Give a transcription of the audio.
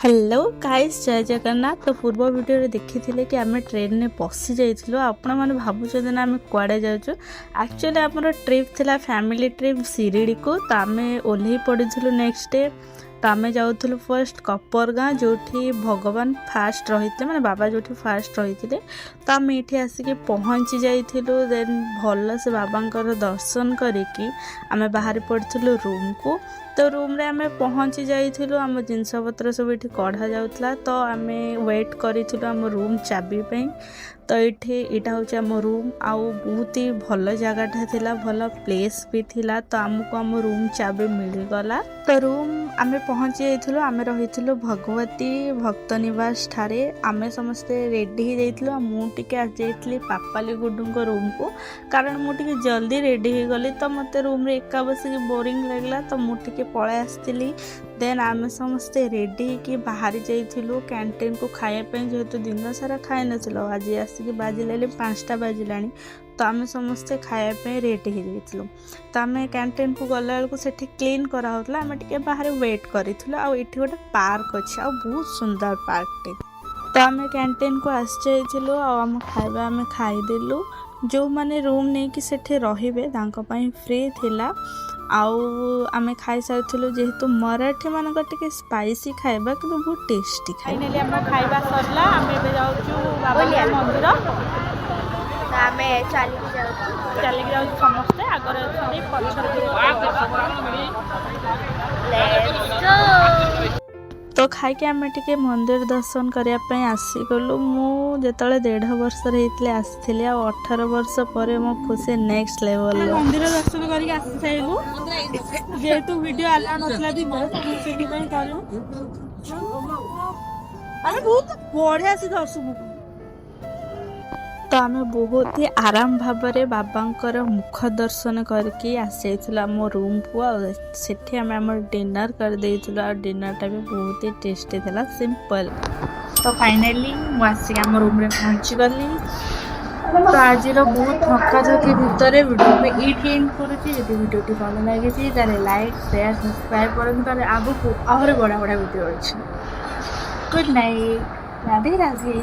Hello guys जय जगन्नाथ। तो पूर्व वीडियो देखी थे कि आम ट्रेन में पशि जाइलु। आपण मैंने भावुँ ना आम कुआड़े जाऊँ। एक्चुअली आमर ट्रिप थिला फैमिली ट्रिप शिरडी को। तो आम ओह्ल पड़ू नेक्स्ट डे। तो आम जाऊँ फर्स्ट कपर गाँ जो भगवान फास्ट रही माने बाबा जो फास्ट रही थे। तो आम ये आसिक पहुँची जाइलु। देन भल से बाबांकर दर्शन करिकी आम बाहर पड़ू रूम को। तो रूम रे आमे पहुँची जाइलु। आम जिनपतर सब ये कढ़ा जाऊला। तो आम वेट करूँ आम रूम चाबी पे। तो ये हूँ रूम आउ बहुत ही भल जगह थिला, भल प्लेस भी थिला। तो आमको आम रूम चाबी मिलगला। तो रूम आम पहुँची जाइलु। आम रही भगवती भक्त निवास ठारे। आम समस्ते रेडी हो जाइलु। मुझे आज जाइली पापाली गुड्डू रूम को, कारण मुझे जल्दी रेडी हो गली। तो मत रूम रे एका बसिक बोरिंग लगला। तो मुझे पळाई आसती। देन आम समस्ते रेडी कि बाहरी जाइलु कैंटीन को खाइबा, जेहेतु दिन सारा खाई नथिलु। आज आसिक बाजिले 5टा बाजिला। तो आम समस्ते खाइबा रेडी हो जाइलु। तो आम कैंटीन को गला बेलू से क्लीन कराला। आम टे बाहर वेट करूँ। आठ गोटे पार्क अच्छे, बहुत सुंदर पार्कटे। तो आम कैंटीन को आसलु। आम खाइबा आम खाईदेलु। जो मैंने रूम नहीं कि सेठे रहिबे तांको पई फ्री थिला। आउ आम खाई सारी जेहेतु मराठी मान टे स्पाइसी खाइबा कि बहुत टेस्टी। फाइनाली आम खाइबा सरला। आम जाऊँ बाबा मंदिर। चलिक जाऊँ समस्ते आगे तो खाई आम टे मंदिर दर्शन करने आसीगलु। मुझे 1.5 वर्ष आसी 18 वर्ष पर मो खुशी नेक्स्ट लेवल। मंदिर दर्शन करके आसी साइलु। जेहेतु वीडियो आला नसला दिन बहुत बढ़िया से दर्शन। तो आम बहुत ही आराम भाव बाबांकर मुख दर्शन करके आसी आम रूम को। सेठी आम आम डिनर कर डिनरटा भी बहुत ही टेस्टी था, सिंपल। तो फाइनाली मुझे आम रूम रे पहुँची गली। तो आज बहुत थकाथकी भितर वीडियो में ये एंड करुँची। यदि वीडियो भल लगे लाइक शेयर सब्सक्राइब करें। आगू आहरी बड़ा बड़ा वीडियो अच्छे। Good night, Radhe Radhe.